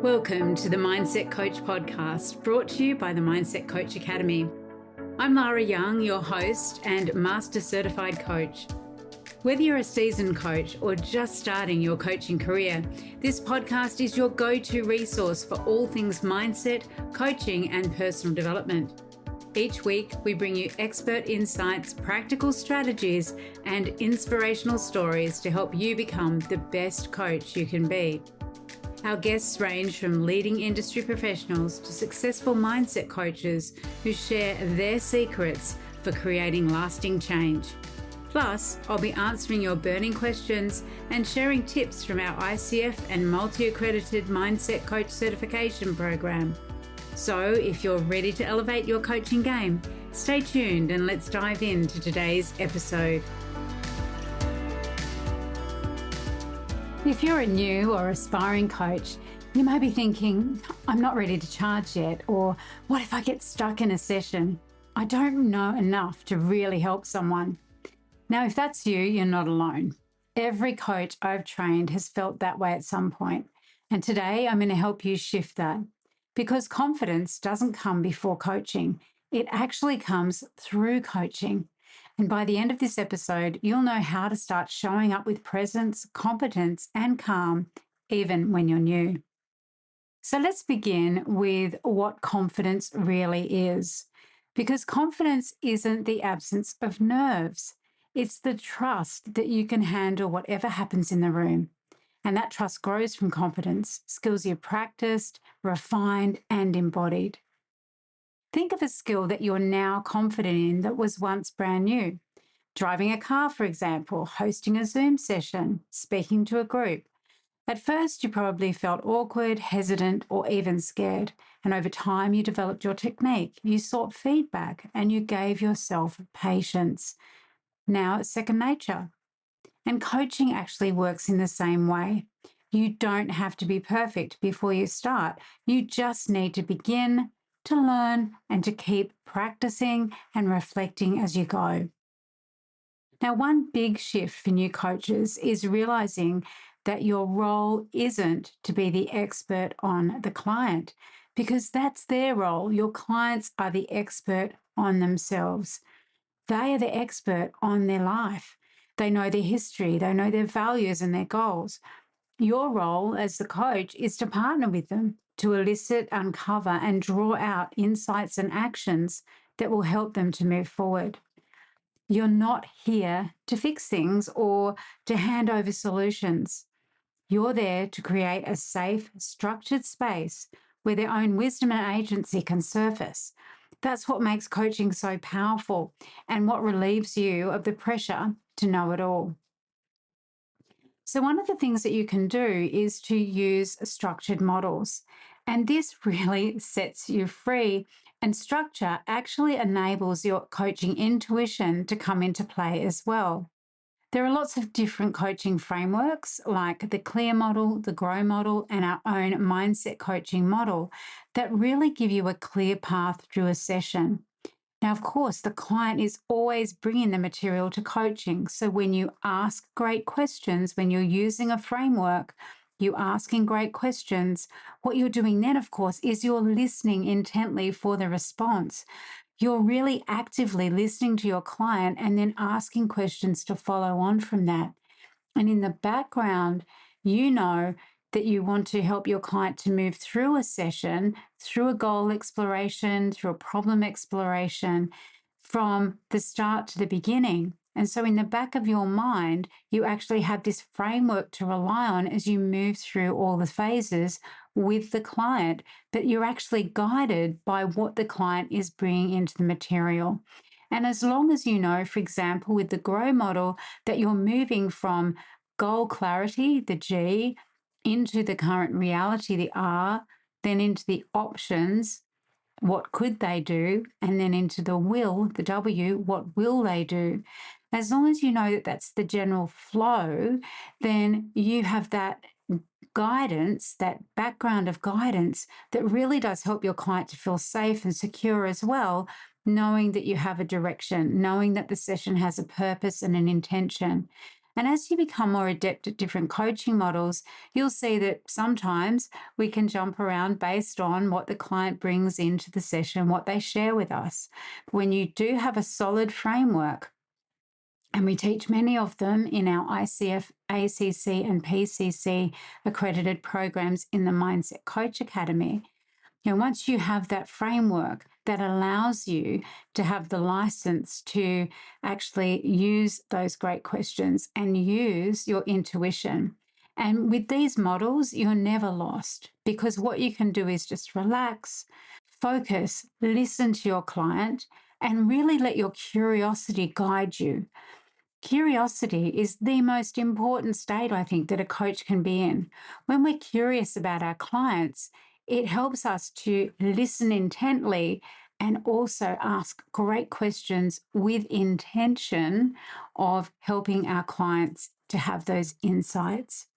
Welcome to the Mindset Coach podcast, brought to you by the Mindset Coach Academy. I'm Lara Young, your host and Master Certified Coach. Whether you're a seasoned coach or just starting your coaching career, this podcast is your go-to resource for all things mindset, coaching, and personal development. Each week, we bring you expert insights, practical strategies, and inspirational stories to help you become the best coach you can be. Our guests range from leading industry professionals to successful mindset coaches who share their secrets for creating lasting change. Plus, I'll be answering your burning questions and sharing tips from our ICF and multi-accredited Mindset Coach Certification program. So, if you're ready to elevate your coaching game, stay tuned and let's dive into today's episode. If you're a new or aspiring coach, you may be thinking, I'm not ready to charge yet, or what if I get stuck in a session? I don't know enough to really help someone. Now, if that's you, you're not alone. Every coach I've trained has felt that way at some point. And today I'm going to help you shift that. Because confidence doesn't come before coaching. It actually comes through coaching. And by the end of this episode, you'll know how to start showing up with presence, competence, and calm, even when you're new. So let's begin with what confidence really is. Because confidence isn't the absence of nerves. It's the trust that you can handle whatever happens in the room. And that trust grows from confidence, skills you've practiced, refined, and embodied. Think of a skill that you're now confident in that was once brand new. Driving a car, for example, hosting a Zoom session, speaking to a group. At first, you probably felt awkward, hesitant, or even scared. And over time, you developed your technique. You sought feedback and you gave yourself patience. Now it's second nature. And coaching actually works in the same way. You don't have to be perfect before you start. You just need to begin, to learn, and to keep practicing and reflecting as you go. Now, one big shift for new coaches is realizing that your role isn't to be the expert on the client, because that's their role. Your clients are the expert on themselves. They are the expert on their life. They know their history, they know their values and their goals. Your role as the coach is to partner with them, to elicit, uncover, and draw out insights and actions that will help them to move forward. You're not here to fix things or to hand over solutions. You're there to create a safe, structured space where their own wisdom and agency can surface. That's what makes coaching so powerful and what relieves you of the pressure to know it all. So one of the things that you can do is to use structured models. And this really sets you free. And structure actually enables your coaching intuition to come into play as well. There are lots of different coaching frameworks like the CLEAR model, the GROW model, and our own mindset coaching model that really give you a clear path through a session. Now, of course, the client is always bringing the material to coaching. So when you ask great questions, when you're using a framework, you asking great questions, what you're doing then, of course, is you're listening intently for the response. You're really actively listening to your client and then asking questions to follow on from that. And in the background, you know that you want to help your client to move through a session, through a goal exploration, through a problem exploration, from the start to the beginning. And so in the back of your mind, you actually have this framework to rely on as you move through all the phases with the client, but you're actually guided by what the client is bringing into the material. And as long as you know, for example, with the GROW model, that you're moving from goal clarity, the G, into the current reality, the R, then into the options, what could they do, and then into the will, the W, what will they do. As long as you know that that's the general flow, then you have that guidance, that background of guidance that really does help your client to feel safe and secure as well, knowing that you have a direction, knowing that the session has a purpose and an intention. And as you become more adept at different coaching models, you'll see that sometimes we can jump around based on what the client brings into the session, what they share with us. When you do have a solid framework, and we teach many of them in our ICF, ACC, and PCC accredited programs in the Mindset Coach Academy. And once you have that framework that allows you to have the license to actually use those great questions and use your intuition. And with these models, you're never lost, because what you can do is just relax, focus, listen to your client, and really let your curiosity guide you. Curiosity is the most important state, I think, that a coach can be in. When we're curious about our clients, it helps us to listen intently and also ask great questions with intention of helping our clients to have those insights.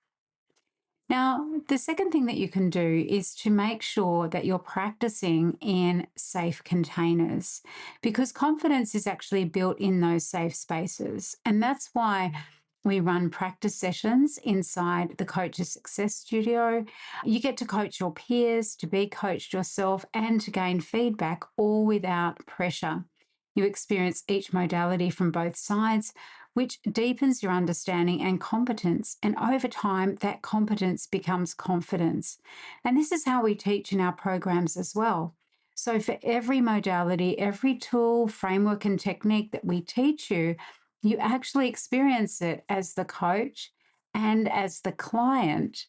Now, the second thing that you can do is to make sure that you're practicing in safe containers, because confidence is actually built in those safe spaces. And that's why we run practice sessions inside the Coach's Success Studio. You get to coach your peers, to be coached yourself, and to gain feedback, all without pressure. You experience each modality from both sides, which deepens your understanding and competence. And over time, that competence becomes confidence. And this is how we teach in our programs as well. So, for every modality, every tool, framework, and technique that we teach you, you actually experience it as the coach and as the client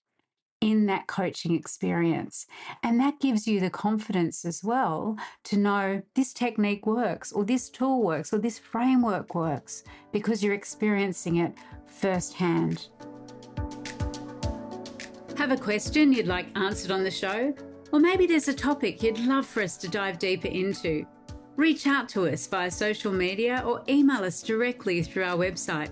in that coaching experience. And that gives you the confidence as well to know this technique works, or this tool works, or this framework works, because you're experiencing it firsthand. Have a question you'd like answered on the show? Or maybe there's a topic you'd love for us to dive deeper into? Reach out to us via social media or email us directly through our website.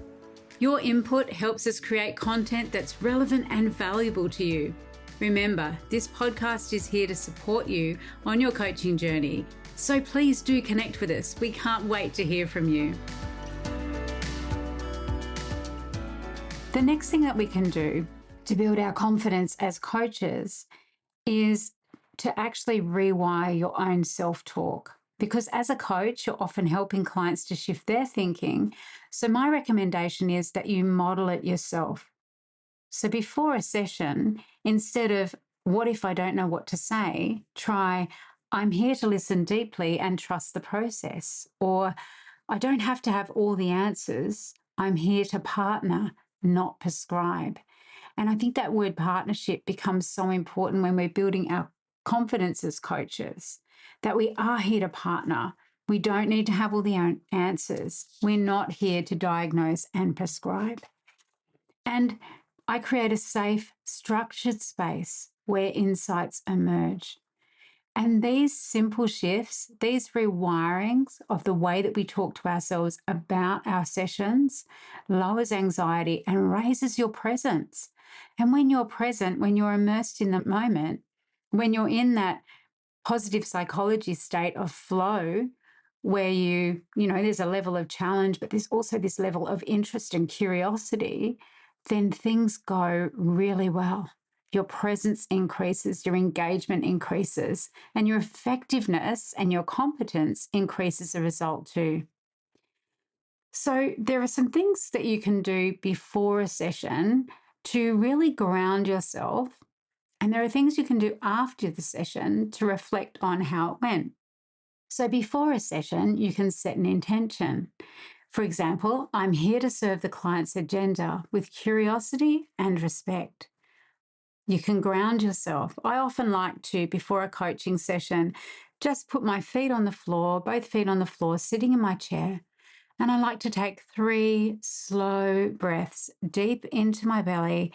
Your input helps us create content that's relevant and valuable to you. Remember, this podcast is here to support you on your coaching journey. So please do connect with us. We can't wait to hear from you. The next thing that we can do to build our confidence as coaches is to actually rewire your own self-talk. Because as a coach, you're often helping clients to shift their thinking. So my recommendation is that you model it yourself. So before a session, instead of, what if I don't know what to say, try, I'm here to listen deeply and trust the process. Or, I don't have to have all the answers. I'm here to partner, not prescribe. And I think that word partnership becomes so important when we're building our confidence as coaches, that we are here to partner. We don't need to have all the answers. We're not here to diagnose and prescribe. And I create a safe, structured space where insights emerge. And these simple shifts, these rewirings of the way that we talk to ourselves about our sessions, lowers anxiety and raises your presence. And when you're present, when you're immersed in the moment, when you're in that positive psychology state of flow, where there's a level of challenge, but there's also this level of interest and curiosity, then things go really well. Your presence increases, your engagement increases, and your effectiveness and your competence increases as a result too. So there are some things that you can do before a session to really ground yourself. And there are things you can do after the session to reflect on how it went. So before a session, you can set an intention. For example, I'm here to serve the client's agenda with curiosity and respect. You can ground yourself. I often like to, before a coaching session, just put my feet on the floor, both feet on the floor, sitting in my chair. And I like to take 3 slow breaths deep into my belly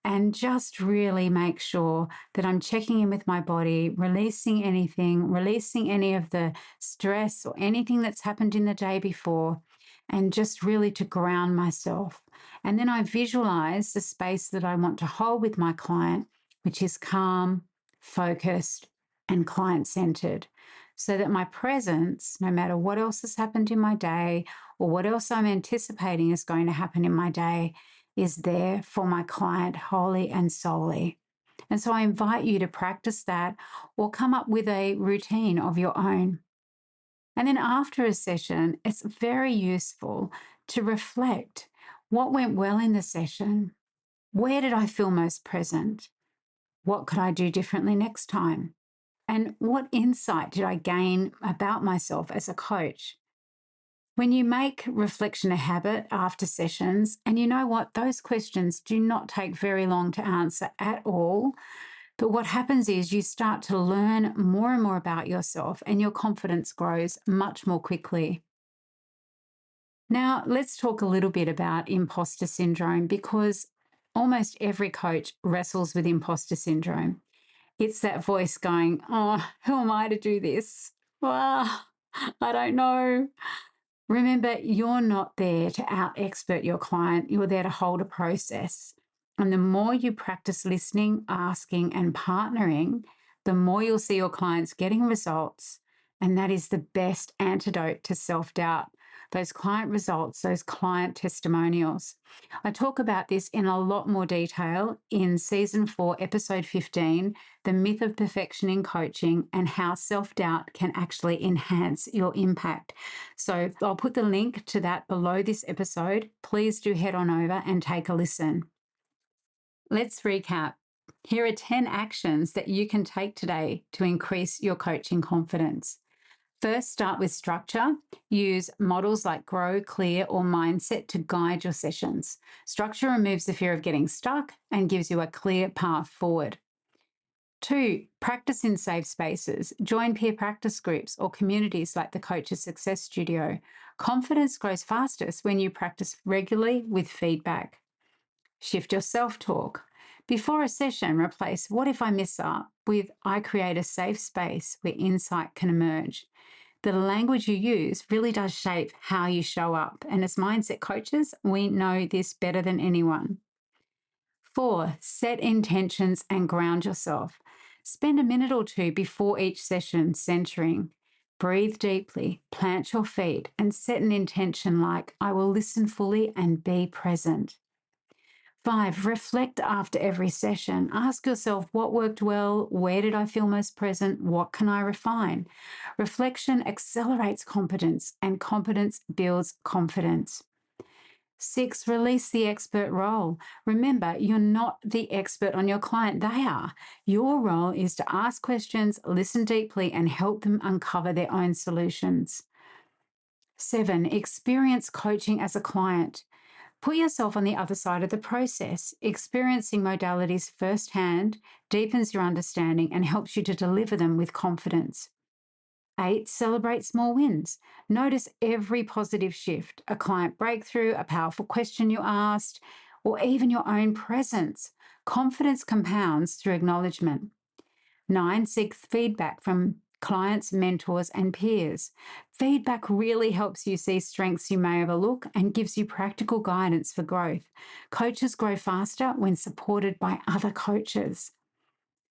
and just really make sure that I'm checking in with my body, releasing anything, releasing any of the stress or anything that's happened in the day before, and just really to ground myself. And then I visualize the space that I want to hold with my client, which is calm, focused, and client-centered, so that my presence, no matter what else has happened in my day or what else I'm anticipating is going to happen in my day, is there for my client wholly and solely. And so I invite you to practice that or come up with a routine of your own. And then after a session, it's very useful to reflect what went well in the session. Where did I feel most present? What could I do differently next time? And what insight did I gain about myself as a coach? When you make reflection a habit after sessions, and you know what, those questions do not take very long to answer at all. But what happens is you start to learn more and more about yourself, and your confidence grows much more quickly. Now, let's talk a little bit about imposter syndrome, because almost every coach wrestles with imposter syndrome. It's that voice going, oh, who am I to do this? Well, I don't know. Remember, you're not there to out-expert your client. You're there to hold a process. And the more you practice listening, asking, and partnering, the more you'll see your clients getting results. And that is the best antidote to self-doubt. Those client results, those client testimonials. I talk about this in a lot more detail in season 4, episode 15, The Myth of Perfection in Coaching, and how self-doubt can actually enhance your impact. So I'll put the link to that below this episode. Please do head on over and take a listen. Let's recap. Here are 10 actions that you can take today to increase your coaching confidence. First, start with structure. Use models like Grow, Clear, or Mindset to guide your sessions. Structure removes the fear of getting stuck and gives you a clear path forward. 2, practice in safe spaces. Join peer practice groups or communities like the Coach's Success Studio. Confidence grows fastest when you practice regularly with feedback. Shift your self-talk. Before a session, replace "what if I mess up" with "I create a safe space where insight can emerge." The language you use really does shape how you show up. And as mindset coaches, we know this better than anyone. 4, set intentions and ground yourself. Spend a minute or two before each session centering. Breathe deeply, plant your feet, and set an intention like, "I will listen fully and be present." 5, reflect after every session. Ask yourself, what worked well? Where did I feel most present? What can I refine? Reflection accelerates competence, and competence builds confidence. 6, release the expert role. Remember, you're not the expert on your client, they are. Your role is to ask questions, listen deeply, and help them uncover their own solutions. 7, experience coaching as a client. Put yourself on the other side of the process. Experiencing modalities firsthand deepens your understanding and helps you to deliver them with confidence. 8, celebrate small wins. Notice every positive shift, a client breakthrough, a powerful question you asked, or even your own presence. Confidence compounds through acknowledgement. 9, seek feedback from clients, mentors, and peers. Feedback really helps you see strengths you may overlook and gives you practical guidance for growth. Coaches grow faster when supported by other coaches.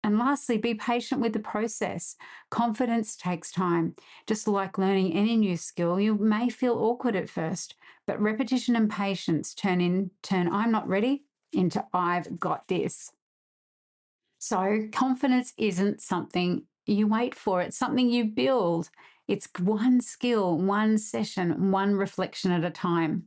And lastly, be patient with the process. Confidence takes time. Just like learning any new skill, you may feel awkward at first, but repetition and patience turn "I'm not ready" into "I've got this." So confidence isn't something you wait for. It's something you build. It's one skill, one session, one reflection at a time.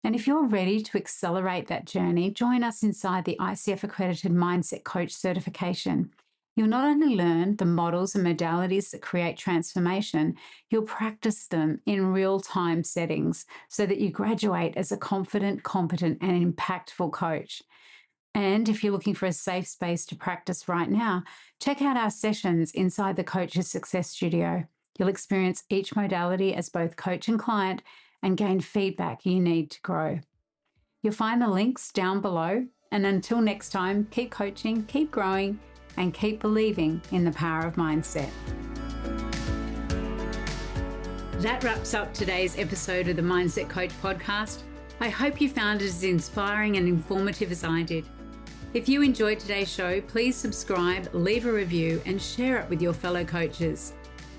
And if you're ready to accelerate that journey, join us inside the ICF accredited Mindset Coach certification. You'll not only learn the models and modalities that create transformation, you'll practice them in real-time settings so that you graduate as a confident, competent, and impactful coach. And if you're looking for a safe space to practice right now, check out our sessions inside the Coach's Success Studio. You'll experience each modality as both coach and client and gain feedback you need to grow. You'll find the links down below. And until next time, keep coaching, keep growing, and keep believing in the power of mindset. That wraps up today's episode of the Mindset Coach podcast. I hope you found it as inspiring and informative as I did. If you enjoyed today's show, please subscribe, leave a review, and share it with your fellow coaches.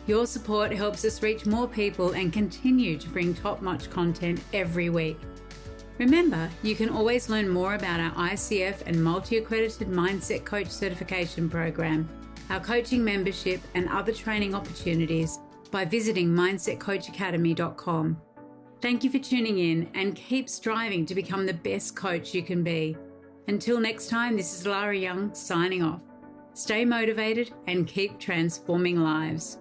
Your support helps us reach more people and continue to bring top-notch content every week. Remember, you can always learn more about our ICF and multi-accredited Mindset Coach certification program, our coaching membership and other training opportunities by visiting mindsetcoachacademy.com. Thank you for tuning in and keep striving to become the best coach you can be. Until next time, this is Lara Young signing off. Stay motivated and keep transforming lives.